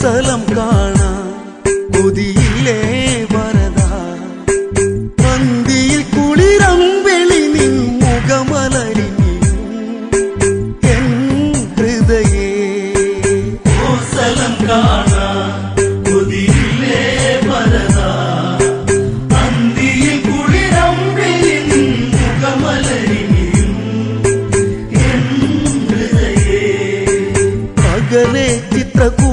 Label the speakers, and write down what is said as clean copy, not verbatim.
Speaker 1: സ്ഥലം കാണാൻ കൊതിയില്ലേ വരദാ പന്തിയിൽ കുളിരമ്പെളി നിൻ മുഖമലരിഞ്ഞു എൻ ഹൃദയേ
Speaker 2: ഓ സ്ഥലം കാണാൻ കൊതിയില്ലേ വരദാ പന്തിയിൽ കുളിരമ്പെളി നിൻ മുഖമലരിഞ്ഞു എൻ ഹൃദയേ
Speaker 1: അകലെ ചിത്രകൂ